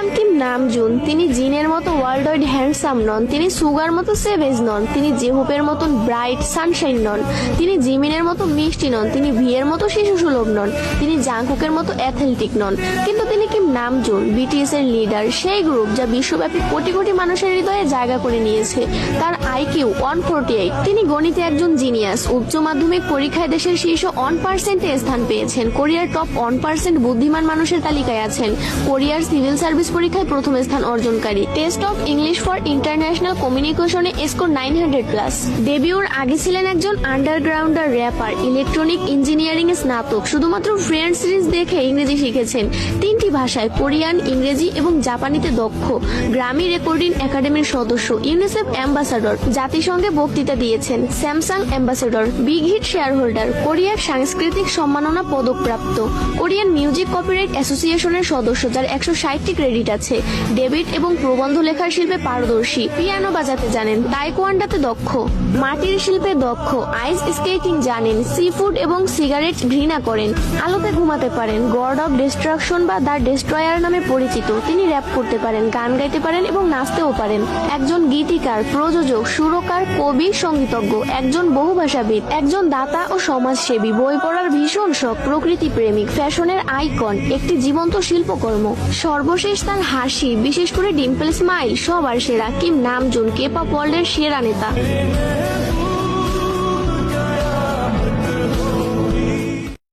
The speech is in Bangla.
হন কিম নামজুন। তিনি জিনের মতো ওয়ার্ল্ড ওয়াইড হ্যান্ডসাম নন, তিনি সুগার মতো সেভেজ নন, তিনি জেহুপের মতন ব্রাইট সানশাইন নন, তিনি জিমিনের মতো মিষ্টি নন, তিনি ভিয়ের মতো শিশু সুলভ নন, তিনি জাংকুকের মতো অ্যাথলেটিক নন, কিন্তু তিনি কিম নামজুন, বিটিএস এর লিডার, সেই গ্রুপ যা বিশ্বব্যাপী কোটি কোটি মানুষের হৃদয়ে জায়গা করে নিয়েছে। তার আইকিউ 148। তিনি গণিতে একজন জিনিয়াস। উচ্চ মাধ্যমিক পরীক্ষায় দেশের শীর্ষ 1% স্থান পেয়েছেন। কোরিয়ার টপ 1% বুদ্ধিমান মানুষের তালিকায় আছেন। কোরিয়ার সিভিল সার্ভিস পরীক্ষায় প্রথম স্থান অর্জনকারী। Test of English for international কমিউনিকেশনে স্কোর 900+। ডেবিউর আগে ছিলেন একজন আন্ডারগ্রাউন্ডার র্যাপার, ইলেকট্রনিক ইঞ্জিনিয়ারিং এ স্নাতক। শুধুমাত্র ফ্রেন্ডস সিরিজ দেখে ইংরেজি শিখেছেন। 3টি ভাষায় কোরিয়ান, ইংরেজি এবং জাপানিতে দক্ষ। গ্রামি রেকর্ডিং একাডেমির সদস্য, ইউনিসেফ অ্যাম্বাসাডর, জাতিসংঘে বক্তৃতা দিয়েছেন, Samsung ambassador, Big Hit share holder, কোরিয়ার সাংস্কৃতিক সম্মাননা পদকপ্রাপ্ত, কোরিয়ান মিউজিক কপিরাইট অ্যাসোসিয়েশনের সদস্য যার 160টি ক্রেডিট আছে। ডেবিট এবং প্রবন্ধ লেখার শিল্পে পারদর্শী, পিয়ানো বাজাতে জানেন, তাইকোয়ান্ডোতে দক্ষ, মাটির শিল্পে দক্ষ, আইস স্কেটিং জানেন, সি ফুড এবং সিগারেট ঘৃণা করেন, আলোতে ঘুমাতে পারেন, গড অফ ডিস্ট্রাকশন বা দ্য ডেস্ট্রয়ার নামে পরিচিত। তিনি র্যাপ করতে পারেন, গান গাইতে পারেন এবং নাচতেও পারেন। একজন গীতিকার, প্রযোজক, সুরকার, কবি, সঙ্গীতজ্ঞ, একজন বহুভাষাবিদ, একজন দাতা ও সমাজসেবী, বই পড়ার ভীষণ শখ, প্রকৃতি প্রেমিক, ফ্যাশনের আইকন, একটি জীবন্ত শিল্পকর্ম। সর্বশেষ তার হাসি, বিশেষ করে ডিম্পল স্মাইল সবার সেরা। কিম নামজুন, কে-পপ ওয়ার্ল্ডের সেরা নেতা।